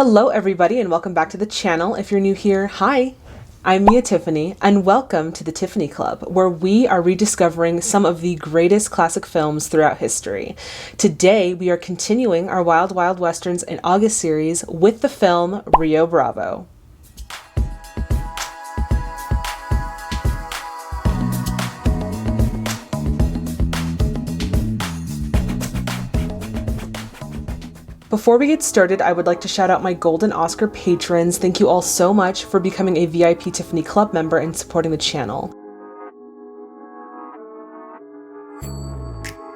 Hello everybody and welcome back to the channel. If you're new here, hi, I'm Tiffany and welcome to the Tiffany Club, where we are rediscovering some of the greatest classic films throughout history. Today we are continuing our Wild Wild Westerns in August series with the film Rio Bravo. Before we get started, I would like to shout out my Golden Oscar patrons. Thank you all so much for becoming a VIP Tiffany Club member and supporting the channel.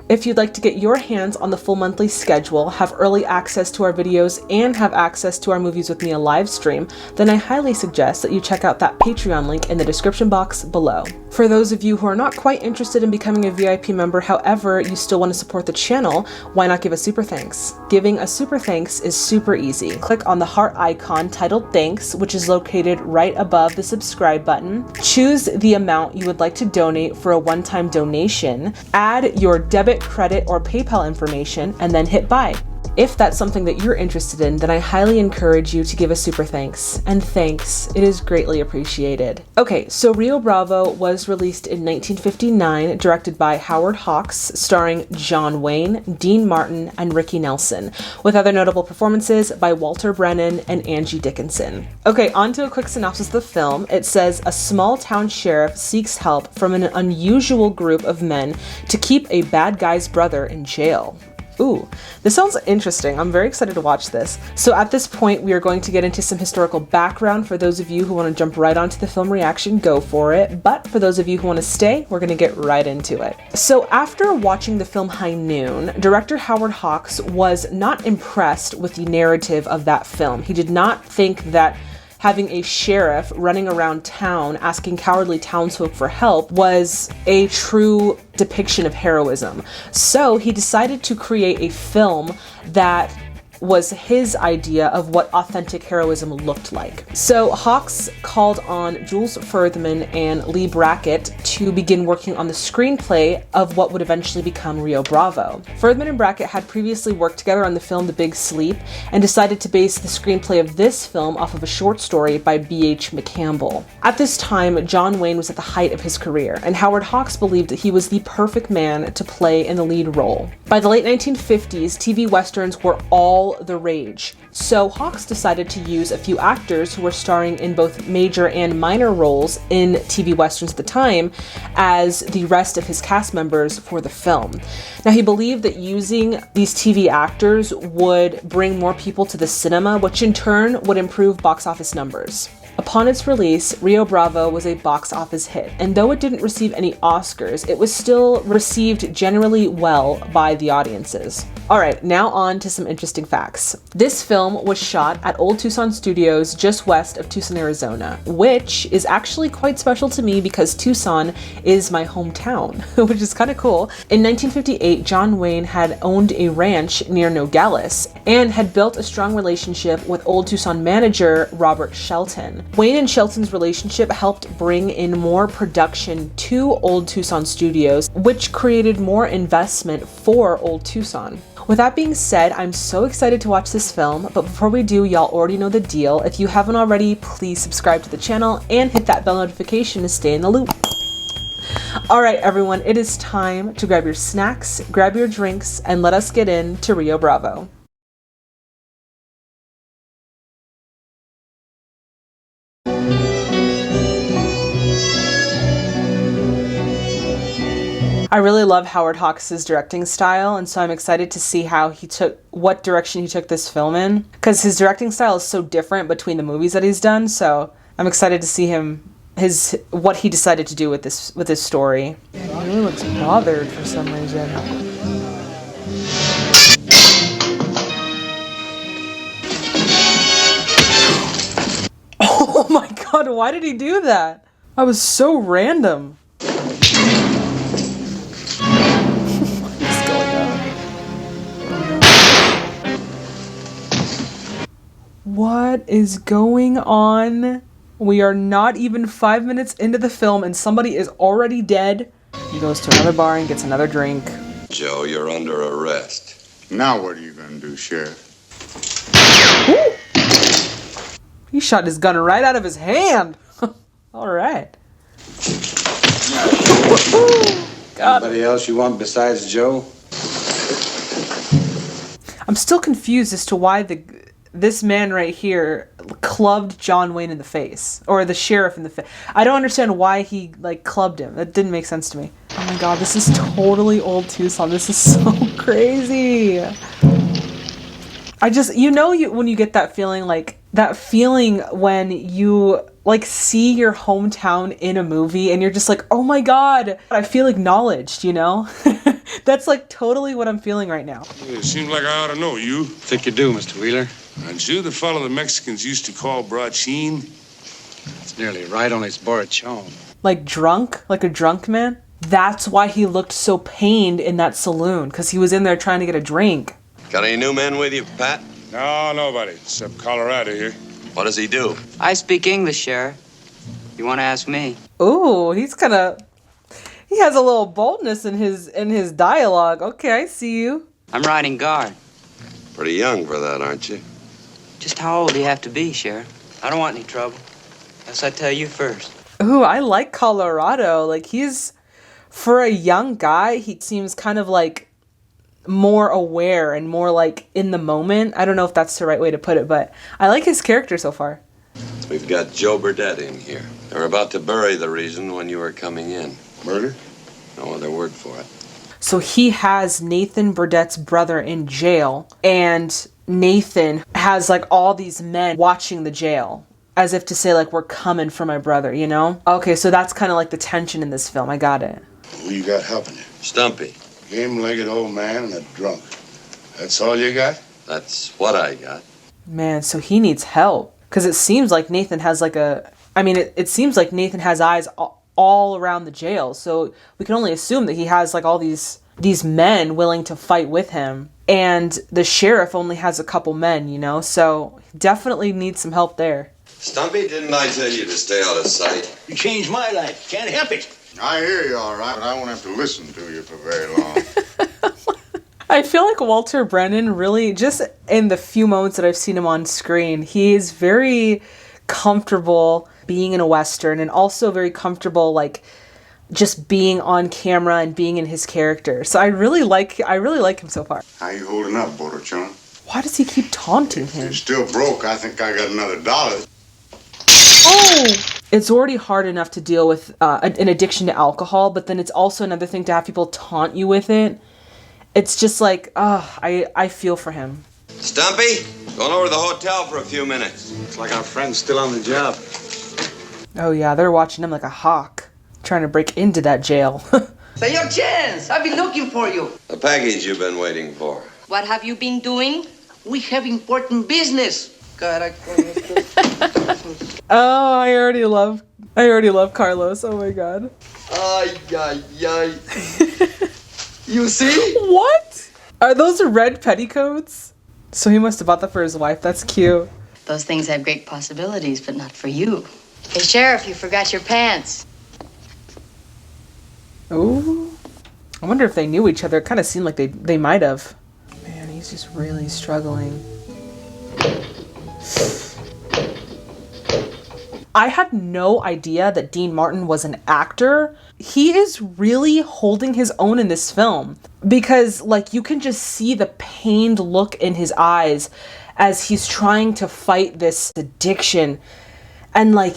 If you'd like to get your hands on the full monthly schedule, have early access to our videos, and have access to our Movies With Mia live stream, then I highly suggest that you check out that Patreon link in the description box below. For those of you who are not quite interested in becoming a VIP member, however, you still want to support the channel, why not give a super thanks? Giving a super thanks is super easy. Click on the heart icon titled Thanks, which is located right above the subscribe button. Choose the amount you would like to donate for a one-time donation. Add your debit, credit, or PayPal information, and then hit buy. If that's something that you're interested in, then I highly encourage you to give a super thanks. And thanks, it is greatly appreciated. Okay, so Rio Bravo was released in 1959, directed by Howard Hawks, starring John Wayne, Dean Martin, and Ricky Nelson, with other notable performances by Walter Brennan and Angie Dickinson. Okay, on to a quick synopsis of the film. It says, a small town sheriff seeks help from an unusual group of men to keep a bad guy's brother in jail. Ooh, this sounds interesting. I'm very excited to watch this. So at this point, we are going to get into some historical background. For those of you who want to jump right onto the film reaction, go for it. But for those of you who want to stay, we're going to get right into it. So after watching the film High Noon, director Howard Hawks was not impressed with the narrative of that film. He did not think that having a sheriff running around town asking cowardly townsfolk for help was a true depiction of heroism. So he decided to create a film that was his idea of what authentic heroism looked like. So Hawks called on Jules Furthman and Lee Brackett to begin working on the screenplay of what would eventually become Rio Bravo. Furthman and Brackett had previously worked together on the film The Big Sleep and decided to base the screenplay of this film off of a short story by B.H. McCampbell. At this time, John Wayne was at the height of his career, and Howard Hawks believed that he was the perfect man to play in the lead role. By the late 1950s, TV westerns were all the rage. So Hawks decided to use a few actors who were starring in both major and minor roles in TV westerns at the time as the rest of his cast members for the film. Now, he believed that using these TV actors would bring more people to the cinema, which in turn would improve box office numbers. Upon its release, Rio Bravo was a box office hit, and though it didn't receive any Oscars, it was still received generally well by the audiences. Alright, now on to some interesting facts. This film was shot at Old Tucson Studios just west of Tucson, Arizona, which is actually quite special to me because Tucson is my hometown, which is kind of cool. In 1958, John Wayne had owned a ranch near Nogales and had built a strong relationship with Old Tucson manager Robert Shelton. Wayne and Shelton's relationship helped bring in more production to Old Tucson Studios, which created more investment for Old Tucson. With that being said, I'm so excited to watch this film, but before we do, y'all already know the deal. If you haven't already, please subscribe to the channel and hit that bell notification to stay in the loop. Alright everyone, it is time to grab your snacks, grab your drinks, and let us get into Rio Bravo. I really love Howard Hawks' directing style, and so I'm excited to see what direction he took this film in, because his directing style is so different between the movies that he's done, so I'm excited to see what he decided to do with this story. He really looks bothered for some reason. Oh my god, why did he do that? That was so random. What is going on? We are not even 5 minutes into the film and somebody is already dead. He goes to another bar and gets another drink. Joe, you're under arrest. Now what are you gonna do, Sheriff? Ooh. He shot his gun right out of his hand. All right. Anybody else you want besides Joe? I'm still confused as to why this man right here clubbed John Wayne in the face, or the sheriff in the face. I don't understand why he like clubbed him. That didn't make sense to me. Oh my god, this is totally old Tucson. This is so crazy. I just, when you get that feeling, like that feeling when you like see your hometown in a movie and you're just like, oh my god, I feel acknowledged, That's like totally what I'm feeling right now. It seems like I ought to know you. Think you do, Mr. Wheeler? Aren't you the fellow the Mexicans used to call Brachín? It's nearly right, only it's Borachon. Like drunk? Like a drunk man? That's why he looked so pained in that saloon, because he was in there trying to get a drink. Got any new men with you, Pat? No, nobody, except Colorado here. What does he do? I speak English, Sheriff. You want to ask me? Ooh, he has a little boldness in his dialogue. Okay, I see you. I'm riding guard. Pretty young for that, aren't you? Just how old do you have to be, Sheriff? I don't want any trouble. Unless I tell you first. Ooh, I like Colorado. Like, for a young guy, he seems kind of like more aware and more like in the moment. I don't know if that's the right way to put it, but I like his character so far. We've got Joe Burdett in here. They were about to bury the reason when you were coming in. Murder? No other word for it. So he has Nathan Burdett's brother in jail, and Nathan has like all these men watching the jail, as if to say like, we're coming for my brother, Okay, so that's kind of like the tension in this film. I got it. Who you got helping you? Stumpy. Game-legged old man and a drunk. That's all you got? That's what I got. Man, so he needs help. Because it seems like Nathan has like it seems like Nathan has eyes all around the jail. So we can only assume that he has like all these men willing to fight with him. And the sheriff only has a couple men, So definitely needs some help there. Stumpy, didn't I tell you to stay out of sight? You changed my life. Can't help it. I hear you all right, but I won't have to listen to you for very long. I feel like Walter Brennan really, just in the few moments that I've seen him on screen, he is very comfortable being in a Western, and also very comfortable like just being on camera and being in his character. So I really like him so far. How you holding up, Borachon? Why does he keep taunting him? You're still broke. I think I got another $1. Oh! It's already hard enough to deal with an addiction to alcohol, but then it's also another thing to have people taunt you with it. It's just like, I feel for him. Stumpy, going over to the hotel for a few minutes. Looks like our friend's still on the job. Oh yeah, they're watching him like a hawk, trying to break into that jail. Senor Chance, I've been looking for you. The package you've been waiting for. What have you been doing? We have important business. Oh, I already love Carlos. Oh my god. Ay, ay, ay. You see? What? Are those red petticoats? So he must have bought that for his wife. That's cute. Those things have great possibilities, but not for you. Hey, Sheriff, you forgot your pants. Ooh. I wonder if they knew each other. It kind of seemed like they might have. Man, he's just really struggling. I had no idea that Dean Martin was an actor. He is really holding his own in this film, because like you can just see the pained look in his eyes as he's trying to fight this addiction. And I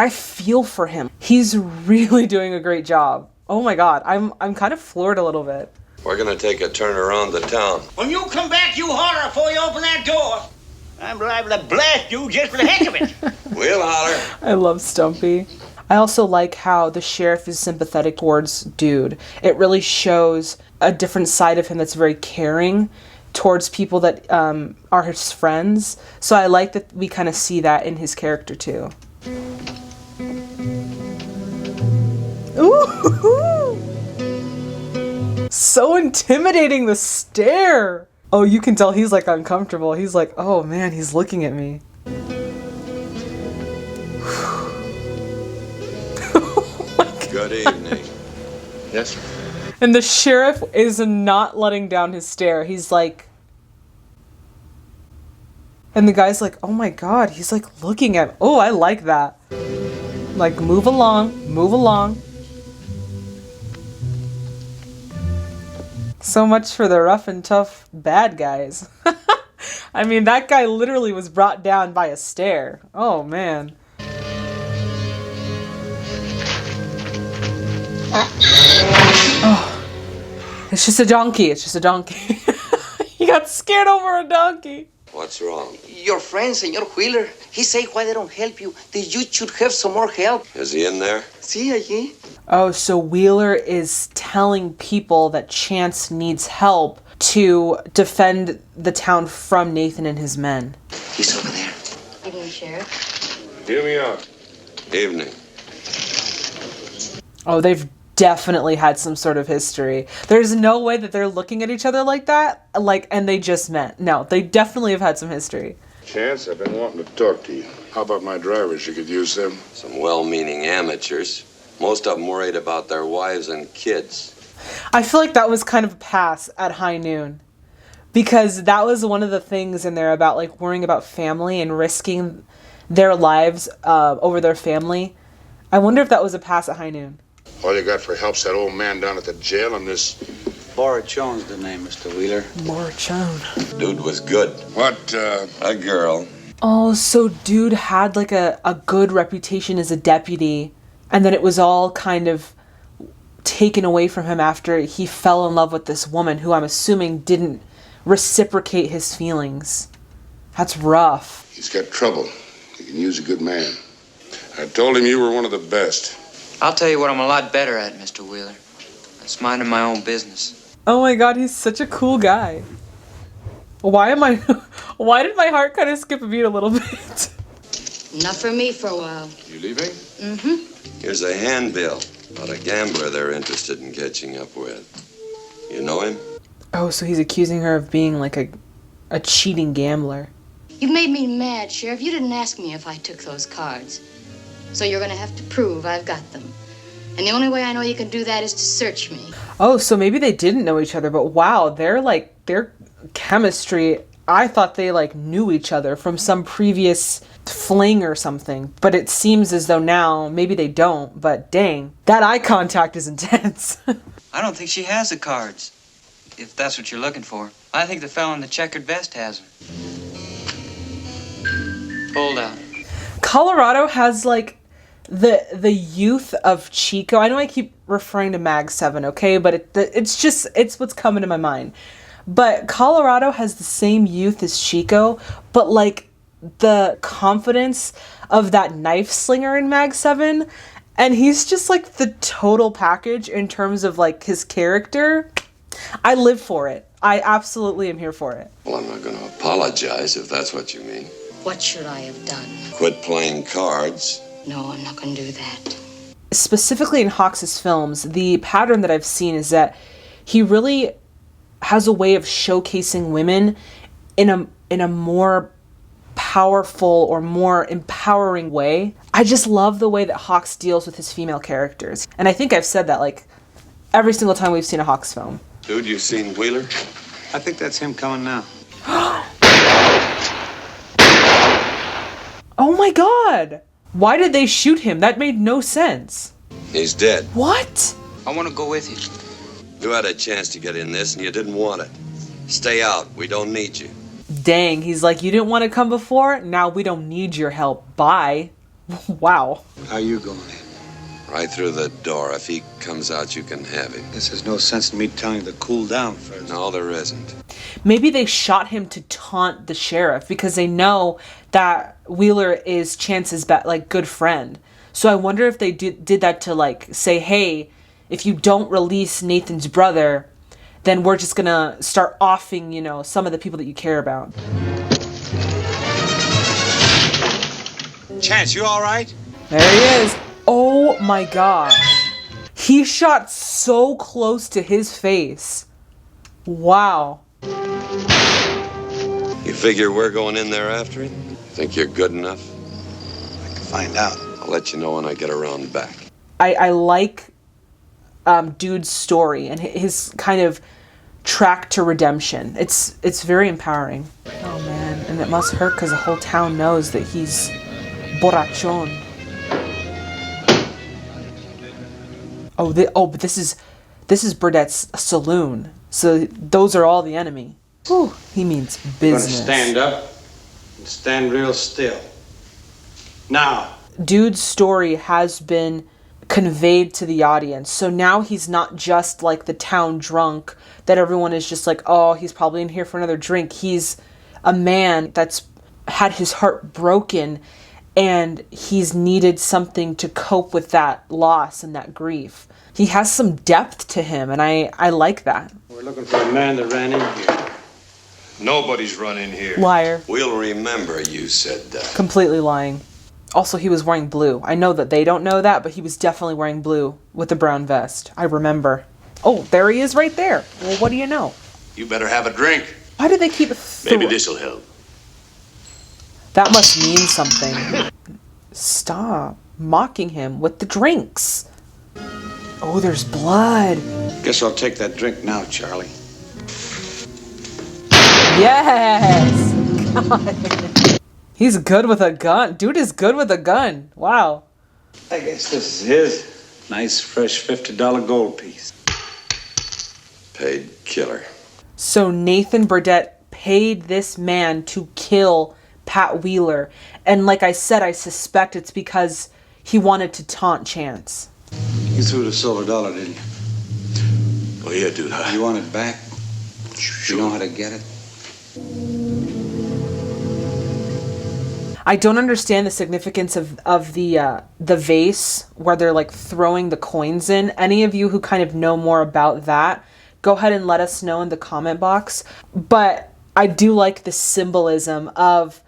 feel for him. He's really doing a great job. Oh my god, I'm kind of floored a little bit. We're gonna take a turn around the town. When you come back, you holler before you open that door. I'm liable to blast you just for the heck of it. We'll holler. I love Stumpy. I also like how the sheriff is sympathetic towards Dude. It really shows a different side of him that's very caring towards people that are his friends. So I like that we kind of see that in his character too. Ooh! So intimidating, the stare! Oh, you can tell he's like uncomfortable. He's like, oh man, he's looking at me. Oh my God. Good evening. Yes, sir. And the sheriff is not letting down his stare. He's like, And the guy's like, oh my god, he's like looking at, oh, I like that. Like, move along, move along. So much for the rough and tough bad guys. I mean, that guy literally was brought down by a stair. Oh, man. Oh, it's just a donkey. It's just a donkey. He got scared over a donkey. What's wrong? Your friend, Senor Wheeler, he say why they don't help you, that you should have some more help. Is he in there? See, allí. Oh, so Wheeler is telling people that Chance needs help to defend the town from Nathan and his men. He's over there. Evening, Sheriff. Hear me out. Evening. Oh, they've definitely had some sort of history. There's no way that they're looking at each other like that, and they just met. No, they definitely have had some history. Chance, I've been wanting to talk to you. How about my drivers? You could use them. Some well-meaning amateurs. Most of them worried about their wives and kids. I feel like that was kind of a pass at High Noon, because that was one of the things in there about like worrying about family and risking their lives over their family. I wonder if that was a pass at High Noon. All you got for help's that old man down at the jail and this... Barachon's the name, Mr. Wheeler. Marchone. Dude was good. What, A girl. Oh, so dude had like a good reputation as a deputy, and then it was all kind of taken away from him after he fell in love with this woman who I'm assuming didn't reciprocate his feelings. That's rough. He's got trouble. He can use a good man. I told him you were one of the best. I'll tell you what I'm a lot better at, Mr. Wheeler. That's minding my own business. Oh my god, he's such a cool guy. Why did my heart kind of skip a beat a little bit? Not for me for a while. You leaving? Mm-hmm. Here's a handbill about a gambler they're interested in catching up with. You know him? Oh, so he's accusing her of being like a cheating gambler. You've made me mad, Sheriff. You didn't ask me if I took those cards. So you're gonna have to prove I've got them. And the only way I know you can do that is to search me. Oh, so maybe they didn't know each other, but wow, their chemistry, I thought they like knew each other from some previous fling or something. But it seems as though now maybe they don't, but dang, that eye contact is intense. I don't think she has the cards, if that's what you're looking for. I think the fellow in the checkered vest has them. Hold out. Colorado has like the youth of Chico. I know I keep referring to Mag 7, okay, but it's what's coming to my mind. But Colorado has the same youth as Chico, but like the confidence of that knife slinger in Mag 7, and he's just like the total package in terms of like his character. I live for it. I absolutely am here for it. Well, I'm not going to apologize if that's what you mean. What should I have done? Quit playing cards. No, I'm not gonna do that. Specifically in Hawks' films, the pattern that I've seen is that he really has a way of showcasing women in a more powerful or more empowering way. I just love the way that Hawks deals with his female characters. And I think I've said that like every single time we've seen a Hawks film. Dude, you seen Wheeler? I think that's him coming now. Oh my god! Why did they shoot him? That made no sense. He's dead. What? I want to go with you. You had a chance to get in this and you didn't want it. Stay out. We don't need you. Dang, he's like, you didn't want to come before? Now we don't need your help. Bye. Wow. How you going in? Right through the door. If he comes out, you can have him. Guess there's no sense in me telling you to cool down first. No, there isn't. Maybe they shot him to taunt the sheriff because they know that Wheeler is Chance's like good friend. So I wonder if they did that to like say, hey, if you don't release Nathan's brother, then we're just gonna start offing, you know, some of the people that you care about. Chance, you all right? There he is. Oh my gosh. He shot so close to his face. Wow. You figure we're going in there after him? Think you're good enough? I can find out. I'll let you know when I get around back. I like Dude's story and his kind of track to redemption. It's very empowering. Oh man. And it must hurt because the whole town knows that he's borrachon. But this is Burdett's saloon. So those are all the enemy. Whew, he means business. You're gonna stand up and stand real still. Now. Dude's story has been conveyed to the audience. So now he's not just like the town drunk that everyone is just like, oh, he's probably in here for another drink. He's a man that's had his heart broken and he's needed something to cope with that loss and that grief. He has some depth to him, and I like that. We're looking for a man that ran in here. Nobody's run in here. Liar. We'll remember you said that. Completely lying. Also, he was wearing blue. I know that they don't know that, but he was definitely wearing blue with a brown vest. I remember. Oh, there he is right there. Well, what do you know? You better have a drink. Why do they keep... Maybe this'll help. That must mean something. Stop mocking him with the drinks. Oh, there's blood. Guess I'll take that drink now, Charlie. Yes! God. He's good with a gun. Dude is good with a gun. Wow. I guess this is his. Nice, fresh $50 gold piece. Paid killer. So Nathan Burdett paid this man to kill Pat Wheeler. And like I said, I suspect it's because he wanted to taunt Chance. You threw the silver dollar, didn't you? Oh, yeah, dude. You want it back? Sure. You know how to get it? I don't understand the significance of the vase where they're like throwing the coins in. Any of you who kind of know more about that, go ahead and let us know in the comment box. But I do like the symbolism of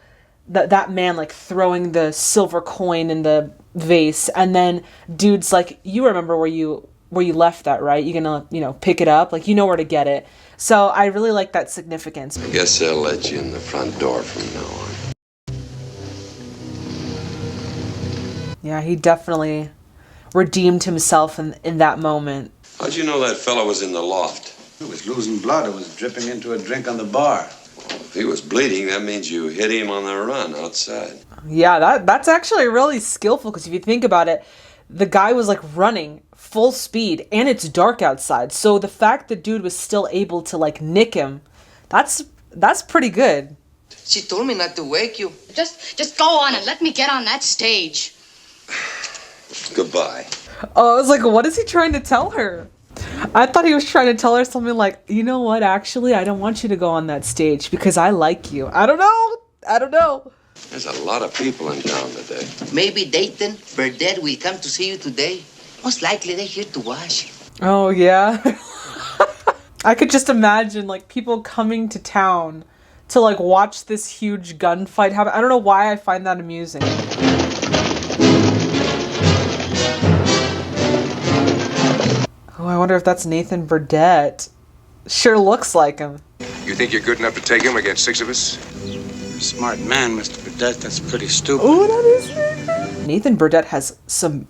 that man like throwing the silver coin in the vase, and then dude's like, you remember where you left that, right? You're gonna, pick it up, like you know where to get it. So I really like that significance. I guess they'll let you in the front door from now on. Yeah, he definitely redeemed himself in that moment. How'd you know that fella was in the loft? It was losing blood. It was dripping into a drink on the bar. If he was bleeding, that means you hit him on the run outside. Yeah, that's actually really skillful, because if you think about it, the guy was like running full speed and it's dark outside. So the fact that dude was still able to like nick him, that's pretty good. She told me not to wake you. Just go on and let me get on that stage. Goodbye. Oh, I was like, what is he trying to tell her? I thought he was trying to tell her something like, you know what, actually, I don't want you to go on that stage because I like you. I don't know. There's a lot of people in town today. Maybe Dayton, Burdett will come to see you today. Most likely they're here to watch. Oh, yeah. I could just imagine, like, people coming to town to, like, watch this huge gunfight happen. I don't know why I find that amusing. Oh, I wonder if that's Nathan Burdett. Sure looks like him. You think you're good enough to take him against 6 of us? You're a smart man, Mr. Burdett. That's pretty stupid. Oh, that is Nathan. Nathan Burdett has some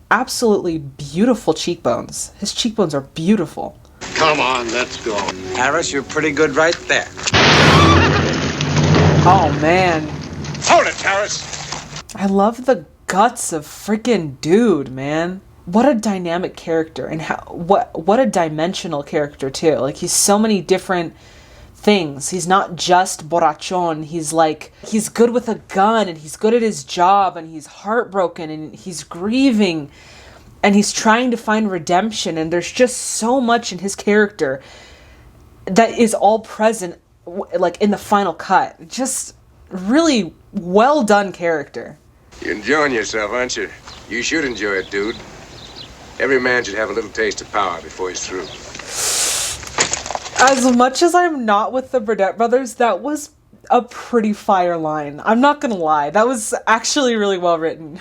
absolutely beautiful cheekbones. His cheekbones are beautiful. Come on, let's go. Harris, you're pretty good right there. Oh, man. Hold it, Harris. I love the guts of freaking dude, man. What a dynamic character, and what a dimensional character too. Like, he's so many different things. He's not just borrachon. He's good with a gun, and he's good at his job, and he's heartbroken, and he's grieving, and he's trying to find redemption, and there's just so much in his character that is all present, like, in the final cut. Just really well done character. You're enjoying yourself, aren't you? You should enjoy it, dude. Every man should have a little taste of power before he's through. As much as I'm not with the Burdett brothers, that was a pretty fire line. I'm not gonna lie. That was actually really well written.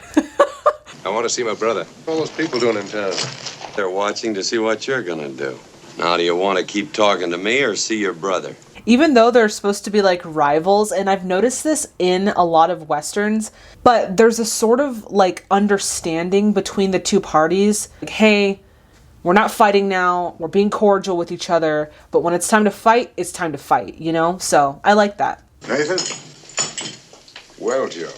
I want to see my brother. What are those people doing in town? They're watching to see what you're gonna do. Now, do you want to keep talking to me or see your brother? Even though they're supposed to be like rivals, and I've noticed this in a lot of Westerns, but there's a sort of like understanding between the two parties. Like, hey, we're not fighting now, we're being cordial with each other, but when it's time to fight, it's time to fight, you know? So I like that. Nathan, Well, Joe,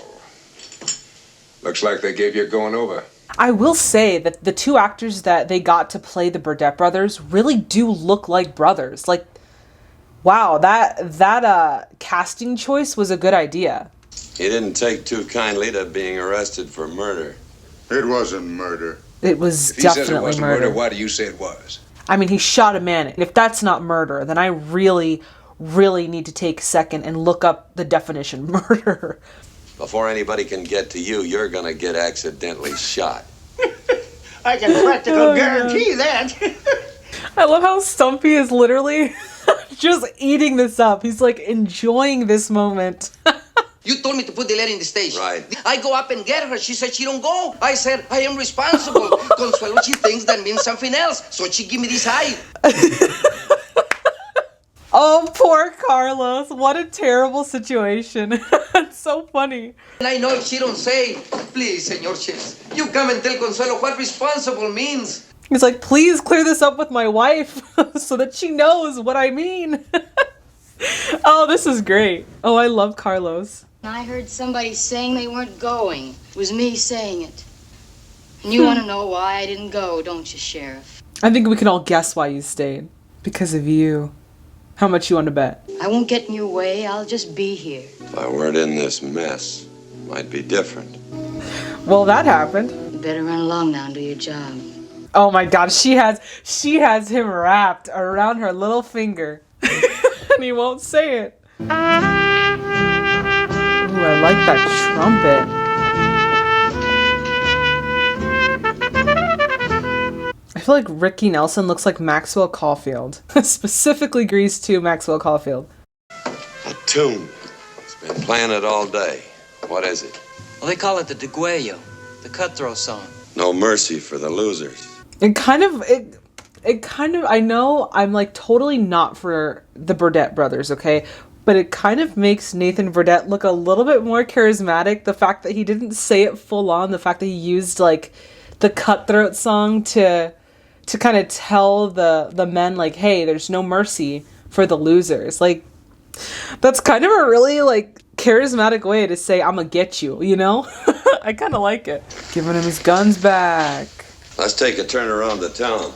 looks like they gave you a going over. I will say that the two actors that they got to play the Burdett brothers really do look like brothers. Like, wow, that casting choice was a good idea. He didn't take too kindly to being arrested for murder. It wasn't murder. It was If he says it definitely wasn't murder. why do you say it was? I mean, he shot a man. And if that's not murder, then I really, really need to take a second and look up the definition murder. Before anybody can get to you, you're gonna get accidentally shot. I can practically guarantee that. I love how Stumpy is literally just eating this up. He's like enjoying this moment. You told me to put the letter in the station. Right. I go up and get her. She said she don't go. I said, I am responsible. Consuelo, she thinks that means something else. So she give me this eye. Oh, poor Carlos. What a terrible situation. It's so funny. And I know if she don't say, please, Senor Chess, you come and tell Consuelo what responsible means. He's like, please clear this up with my wife so that she knows what I mean. Oh, this is great. Oh, I love Carlos. I heard somebody saying they weren't going. It was me saying it. And you want to know why I didn't go, don't you, Sheriff? I think we can all guess why you stayed. Because of you. How much you want to bet? I won't get in your way. I'll just be here. If I weren't in this mess, might be different. Well, that happened. You better run along now and do your job. Oh my god, she has him wrapped around her little finger. And he won't say it. Ooh, I like that trumpet. I feel like Ricky Nelson looks like Maxwell Caulfield. Specifically Grease 2 Maxwell Caulfield. A tune. It's been playing it all day. What is it? Well, they call it the Degüello, the cutthroat song. No mercy for the losers. It kind of, I know I'm like totally not for the Burdett brothers, okay? But it kind of makes Nathan Burdett look a little bit more charismatic. The fact that he didn't say it full on, the fact that he used like the cutthroat song to kind of tell the men like, hey, there's no mercy for the losers. Like, that's kind of a really like charismatic way to say, I'm gonna get you, you know? I kind of like it. Giving him his guns back. Let's take a turn around the town.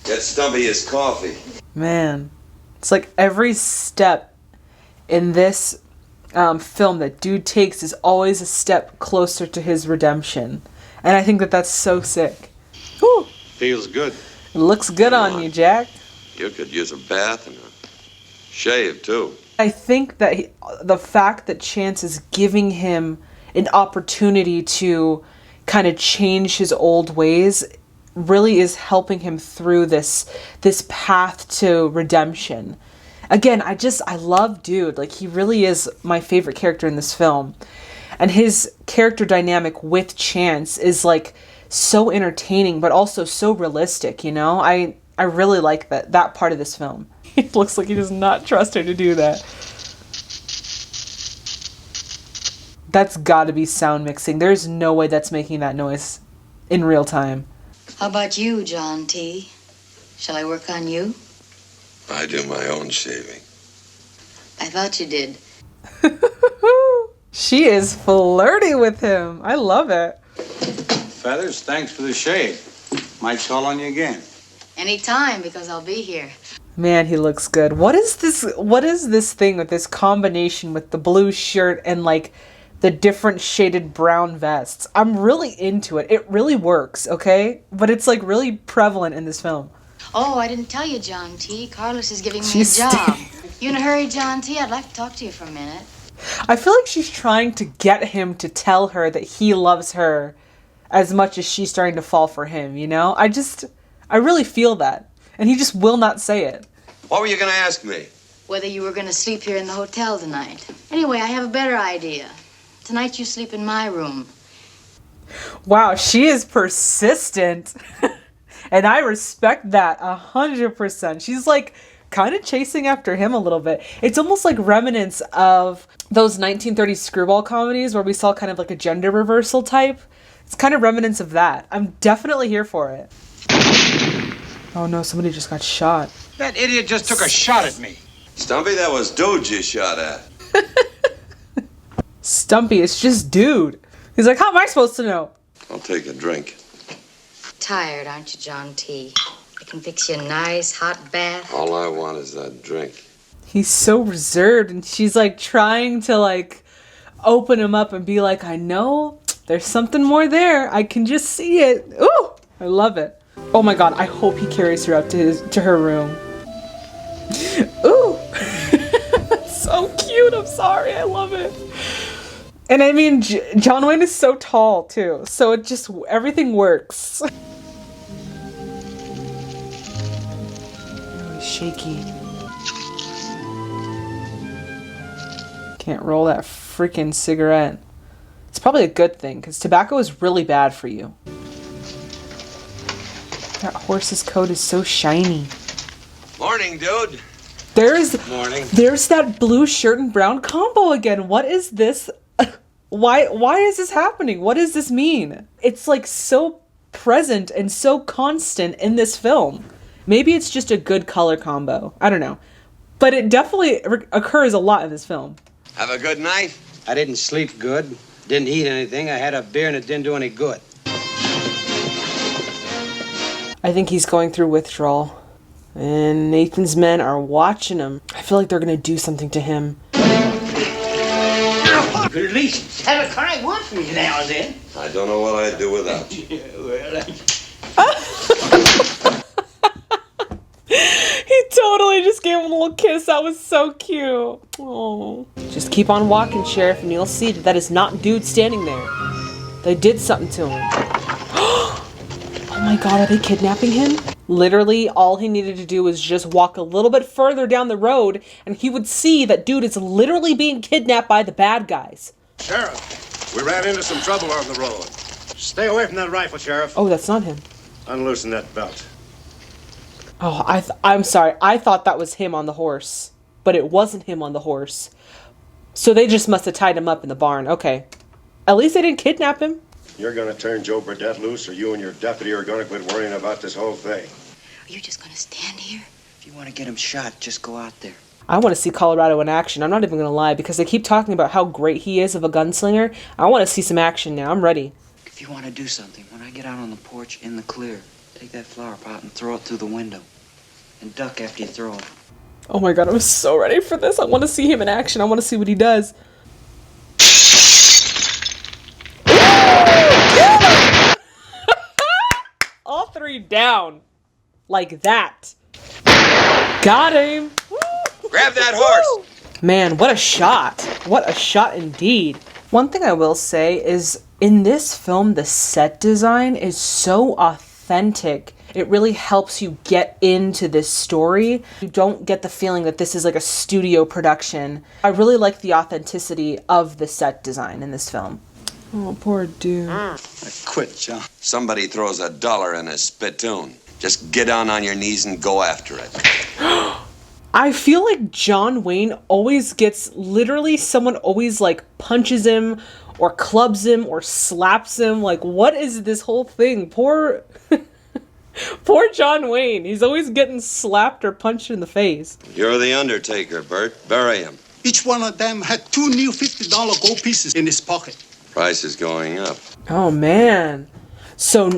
Get Stumpy his coffee. Man, it's like every step in this film that dude takes is always a step closer to his redemption. And I think that that's so sick. Whew. Feels good. It looks good on you, Jack. You could use a bath and a shave, too. I think that the fact that Chance is giving him an opportunity to kind of change his old ways really is helping him through this path to redemption. Again, I love Dude. Like, he really is my favorite character in this film. And his character dynamic with Chance is like so entertaining, but also so realistic, you know? I really like that part of this film. It looks like he does not trust her to do that. That's gotta be sound mixing. There's no way that's making that noise in real time. How about you, John T? Shall I work on you? I do my own shaving. I thought you did. She is flirty with him. I love it. Feathers, thanks for the shave. Might call on you again. Anytime, because I'll be here. Man, he looks good. What is this thing with this combination with the blue shirt and like the different shaded brown vests? I'm really into it. It really works, okay? But it's like really prevalent in this film. Oh, I didn't tell you, John T. Carlos is giving me a job. You in a hurry, John T? I'd like to talk to you for a minute. I feel like she's trying to get him to tell her that he loves her as much as she's starting to fall for him, you know? I really feel that. And he just will not say it. What were you going to ask me? Whether you were going to sleep here in the hotel tonight. Anyway, I have a better idea. Tonight you sleep in my room. Wow, she is persistent. And I respect that 100%. She's like kind of chasing after him a little bit. It's almost like remnants of those 1930s screwball comedies where we saw kind of like a gender reversal type. It's kind of remnants of that. I'm definitely here for it. Oh no, somebody just got shot. That idiot just took a shot at me. Stumpy, that was Dude you shot at. Stumpy, it's just dude. He's like, how am I supposed to know? I'll take a drink. Tired, aren't you, John T? I can fix you a nice hot bath. All I want is that drink. He's so reserved, and she's like trying to like open him up and be like, I know there's something more there. I can just see it. Ooh, I love it. Oh my god, I hope he carries her up to her room. Ooh. That's so cute. I'm sorry. I love it. And I mean, John Wayne is so tall too. So it just, everything works. Oh, he's shaky. Can't roll that freaking cigarette. It's probably a good thing, because tobacco is really bad for you. That horse's coat is so shiny. Morning, dude. There's that blue shirt and brown combo again. What is this? Why is this happening? What does this mean? It's like so present and so constant in this film. Maybe it's just a good color combo. I don't know. But it definitely occurs a lot in this film. Have a good night? I didn't sleep good. Didn't eat anything. I had a beer and it didn't do any good. I think he's going through withdrawal. And Nathan's men are watching him. I feel like they're going to do something to him. You could at least have a kind word for me now and then. I don't know what I'd do without you. Yeah, well, He totally just gave him a little kiss. That was so cute. Oh. Just keep on walking, Sheriff, and you'll see that is not dude standing there. They did something to him. Oh my god, are they kidnapping him? Literally, all he needed to do was just walk a little bit further down the road, and he would see that dude is literally being kidnapped by the bad guys. Sheriff, we ran into some trouble on the road. Stay away from that rifle, Sheriff. Oh, that's not him. Unloosen that belt. Oh, I'm sorry. I thought that was him on the horse, but it wasn't him on the horse. So they just must have tied him up in the barn. Okay. At least they didn't kidnap him. You're gonna turn Joe Burdett loose, or you and your deputy are gonna quit worrying about this whole thing. Are you just gonna stand here? If you want to get him shot, just go out there. I want to see Colorado in action. I'm not even going to lie, because they keep talking about how great he is of a gunslinger. I want to see some action now. I'm ready. If you want to do something, when I get out on the porch in the clear, take that flower pot and throw it through the window. And duck after you throw it. Oh my god, I'm so ready for this. I want to see him in action. I want to see what he does. All three down. Like that. Got him. Grab that horse. Man, what a shot. What a shot indeed. One thing I will say is, in this film, the set design is so authentic. It really helps you get into this story. You don't get the feeling that this is like a studio production. I really like the authenticity of the set design in this film. Oh, poor dude. I quit, John. Somebody throws $1 in a spittoon. Just get down on your knees and go after it. I feel like John Wayne always gets, literally someone always like punches him or clubs him or slaps him. Like, what is this whole thing? Poor John Wayne. He's always getting slapped or punched in the face. You're the Undertaker, Bert. Bury him. Each one of them had 2 new $50 gold pieces in his pocket. Price is going up. Oh man. So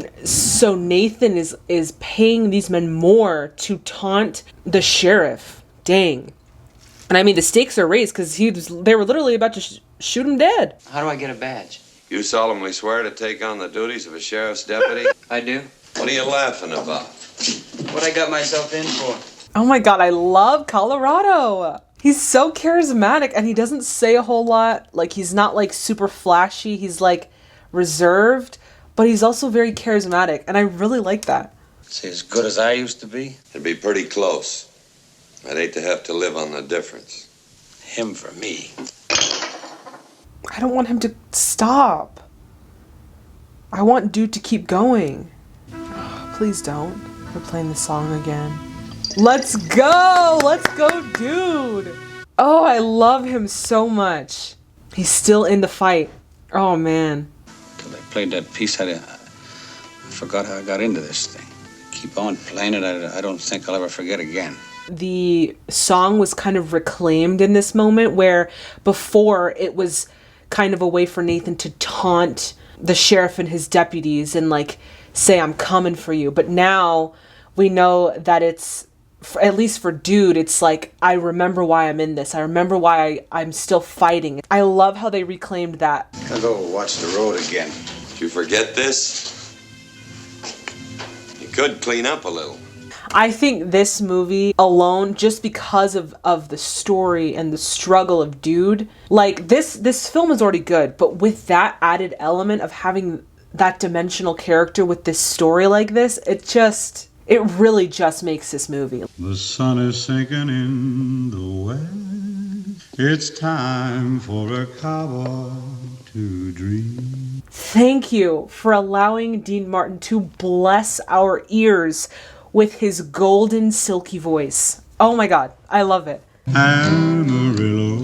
Nathan is paying these men more to taunt the sheriff. Dang. And I mean, the stakes are raised because they were literally about to shoot him dead. How do I get a badge? You solemnly swear to take on the duties of a sheriff's deputy? I do. What are you laughing about? What I got myself in for. Oh my god, I love Colorado. He's so charismatic and he doesn't say a whole lot. Like, he's not like super flashy. He's like reserved, but he's also very charismatic. And I really like that. See, as good as I used to be? It'd be pretty close. I'd hate to have to live on the difference. Him for me. I don't want him to stop. I want dude to keep going. Oh, please don't. We're playing the song again. Let's go! Let's go, dude! Oh, I love him so much. He's still in the fight. Oh, man. Till I played that piece, I forgot how I got into this thing. Keep on playing it, I don't think I'll ever forget again. The song was kind of reclaimed in this moment, where before it was kind of a way for Nathan to taunt the sheriff and his deputies and like say, I'm coming for you. But now we know that it's, at least for Dude, it's like, I remember why I'm in this. I remember why I'm still fighting. I love how they reclaimed that. I'll go watch the road again. Did you forget this? You could clean up a little. I think this movie alone, just because of the story and the struggle of Dude, like this film is already good, but with that added element of having that dimensional character with this story like this, it really just makes this movie. The sun is sinking in the west. It's time for a cowboy to dream. Thank you for allowing Dean Martin to bless our ears with his golden silky voice. Oh my God, I love it. Amarillo,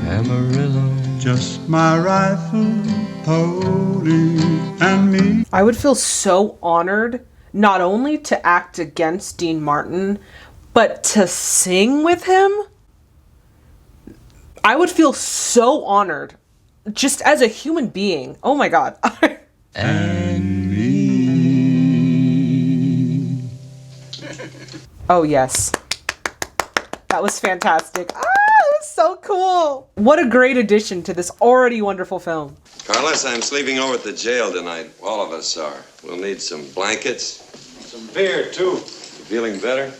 Amarillo, just my rifle, Pody, and me. I would feel so honored not only to act against Dean Martin, but to sing with him. I would feel so honored, just as a human being. Oh my God. And me. Oh yes. That was fantastic. Ah, it was so cool. What a great addition to this already wonderful film. Carlos, I'm sleeping over at the jail tonight. All of us are. We'll need some blankets. Some beer, too. You feeling better?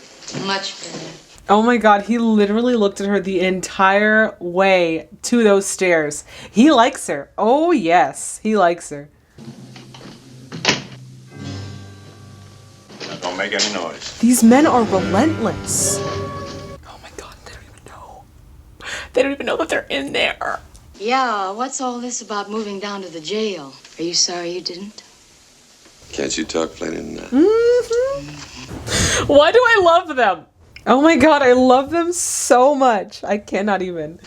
Much better. Oh my God, he literally looked at her the entire way to those stairs. He likes her. Oh yes, he likes her. Don't make any noise. These men are relentless. Oh my God, they don't even know. They don't even know that they're in there. Yeah, what's all this about moving down to the jail? Are you sorry you didn't? Can't you talk plainer than that? Mm-hmm. Why do I love them? Oh my God, I love them so much. I cannot even.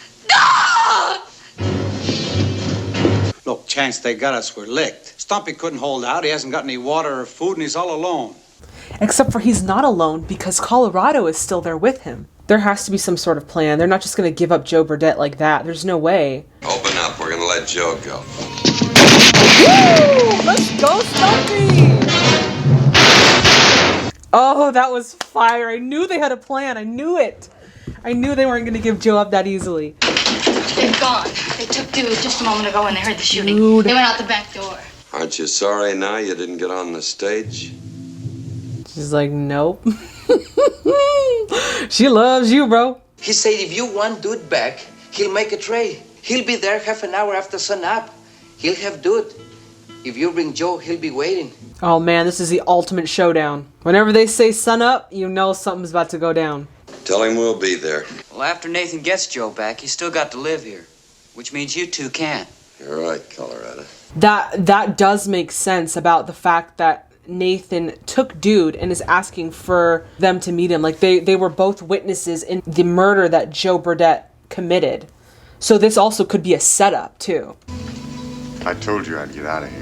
Look, chance they got us, we're licked. Stumpy couldn't hold out. He hasn't got any water or food, and he's all alone. Except for he's not alone because Colorado is still there with him. There has to be some sort of plan. They're not just going to give up Joe Burdett like that. There's no way. Open up. We're going to let Joe go. Woo! Let's go, Stumpy! Oh, that was fire. I knew they had a plan. I knew it. I knew they weren't going to give Joe up that easily. They're gone. They took Dude just a moment ago when they heard the shooting. Dude. They went out the back door. Aren't you sorry now you didn't get on the stage? She's like, nope. She loves you, bro. He said if you want Dude back, he'll make a tray. He'll be there half an hour after sun up. He'll have Dude. If you bring Joe, he'll be waiting. Oh man, this is the ultimate showdown. Whenever they say sun up, you know something's about to go down. Tell him we'll be there. Well, after Nathan gets Joe back, he's still got to live here, which means you two can't. You're right, Colorado. That does make sense about the fact that Nathan took Dude and is asking for them to meet him. Like they were both witnesses in the murder that Joe Burdett committed. So this also could be a setup too. I told you I'd get out of here.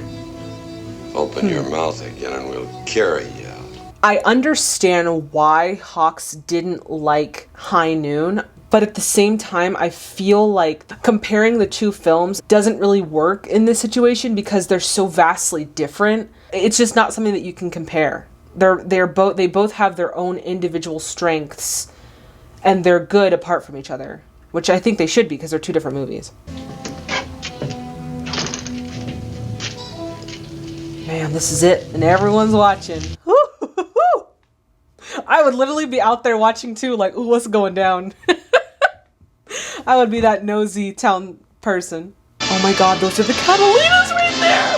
Open your mouth again and we'll carry you out. I understand why Hawks didn't like High Noon, but at the same time, I feel like comparing the two films doesn't really work in this situation because they're so vastly different. It's just not something that you can compare. They both have their own individual strengths, and they're good apart from each other, which I think they should be because they're two different movies. Man, this is it, and everyone's watching. I would literally be out there watching too, like, ooh, what's going down? I would be that nosy town person. Oh my God, those are the Catalinas right there!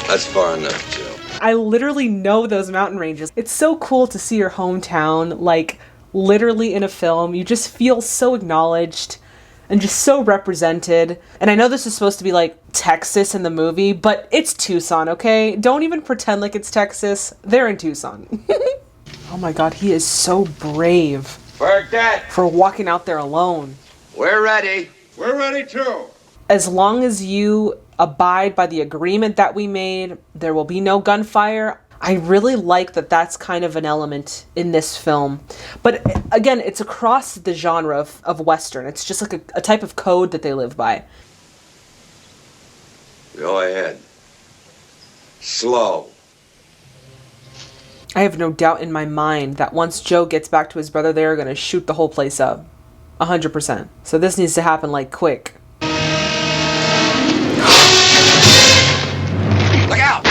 That's far enough, Joe. I literally know those mountain ranges. It's so cool to see your hometown, like, literally in a film. You just feel so acknowledged and just so represented. And I know this is supposed to be like Texas in the movie, but it's Tucson, okay? Don't even pretend like it's Texas. They're in Tucson. Oh my God, he is so brave. Burdett! For walking out there alone. We're ready. We're ready too. As long as you abide by the agreement that we made, there will be no gunfire. I really like that that's kind of an element in this film. But again, it's across the genre of Western. It's just like a type of code that they live by. Go ahead. Slow. I have no doubt in my mind that once Joe gets back to his brother, they're going to shoot the whole place up. 100%. So this needs to happen like quick. Look out!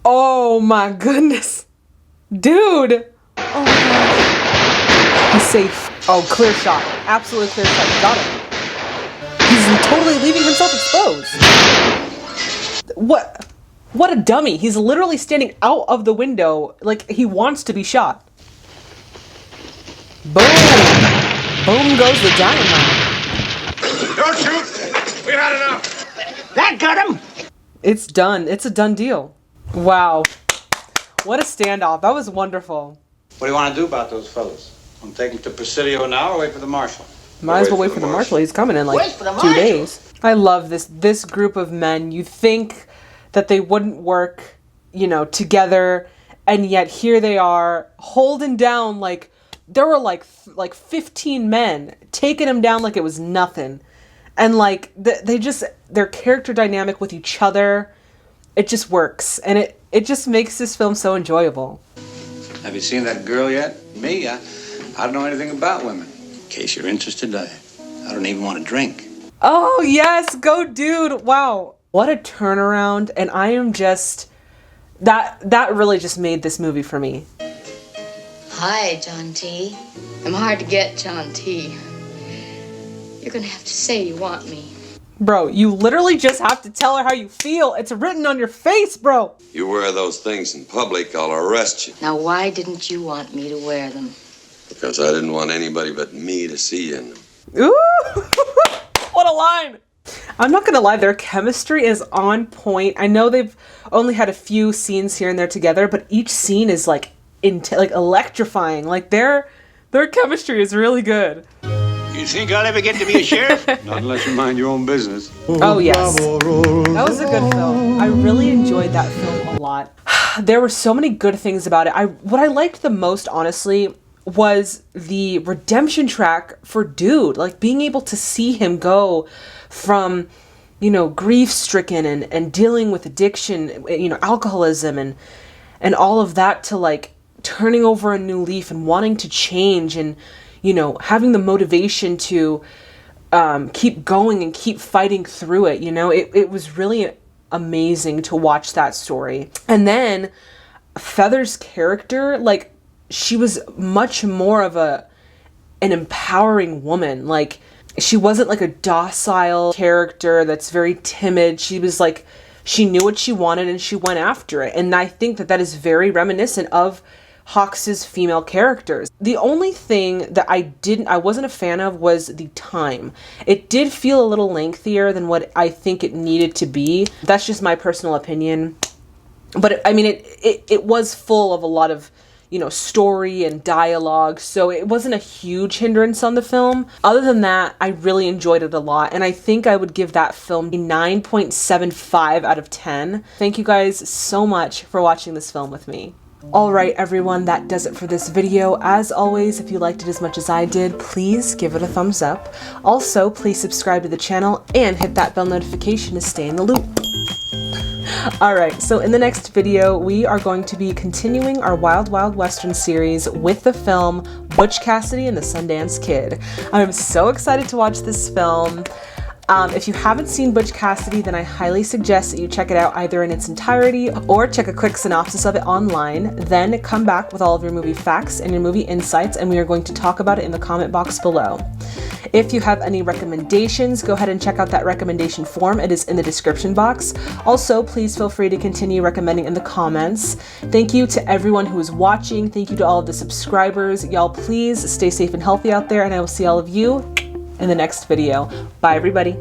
Oh my goodness. Dude! Oh my gosh. He's safe. Oh, clear shot. Absolutely clear shot. Got him. He's totally leaving himself exposed. What a dummy. He's literally standing out of the window like he wants to be shot. Boom! Boom goes the dynamite. Don't shoot! We've had enough! That got him! It's done. It's a done deal. Wow. What a standoff. That was wonderful. What do you want to do about those fellas? Want to take them to Presidio now or wait for the marshal? Might as well wait for the marshal. He's coming in like 2 days. I love this group of men. You think that they wouldn't work, you know, together, and yet here they are holding down, like there were like 15 men taking him down like it was nothing. And like their character dynamic with each other, it just works, and it just makes this film so enjoyable. Have you seen that girl yet? Me? I don't know anything about women. In case you're interested, I don't even want to drink. Oh yes, go dude. Wow. What a turnaround, and I am just that really just made this movie for me. Hi, John T. I'm hard to get, John T. You're gonna have to say you want me. Bro, you literally just have to tell her how you feel. It's written on your face, bro. You wear those things in public, I'll arrest you. Now, why didn't you want me to wear them? Because I didn't want anybody but me to see you in them. Ooh, what a line. I'm not gonna lie, their chemistry is on point. I know they've only had a few scenes here and there together, but each scene is like electrifying. Like their chemistry is really good. You think I'll ever get to be a sheriff? Not unless you mind your own business. Oh yes, that was a good film. I really enjoyed that film a lot. There were so many good things about it. What I liked the most, honestly, was the redemption track for Dude. Like being able to see him go from, you know, grief-stricken and dealing with addiction, you know, alcoholism and all of that, to like turning over a new leaf and wanting to change, and, you know, having the motivation to keep going and keep fighting through it. You know, it was really amazing to watch that story. And then Feather's character, like, she was much more of an empowering woman. Like, she wasn't like a docile character that's very timid. She was like, she knew what she wanted and she went after it. And I think that is very reminiscent of Hawks's female characters. The only thing that I wasn't a fan of was the time. It did feel a little lengthier than what I think it needed to be. That's just my personal opinion. But I mean, it was full of a lot of, you know, story and dialogue, so it wasn't a huge hindrance on the film. Other than that, I really enjoyed it a lot, and I think I would give that film a 9.75 out of 10. Thank you guys so much for watching this film with me. Alright everyone, that does it for this video. As always, if you liked it as much as I did, please give it a thumbs up. Also, please subscribe to the channel and hit that bell notification to stay in the loop. Alright, so in the next video, we are going to be continuing our Wild Wild Western series with the film Butch Cassidy and the Sundance Kid. I'm so excited to watch this film. If you haven't seen Butch Cassidy, then I highly suggest that you check it out either in its entirety or check a quick synopsis of it online. Then come back with all of your movie facts and your movie insights, and we are going to talk about it in the comment box below. If you have any recommendations, go ahead and check out that recommendation form. It is in the description box. Also, please feel free to continue recommending in the comments. Thank you to everyone who is watching. Thank you to all of the subscribers. Y'all, please stay safe and healthy out there, and I will see all of you in the next video. Bye, everybody.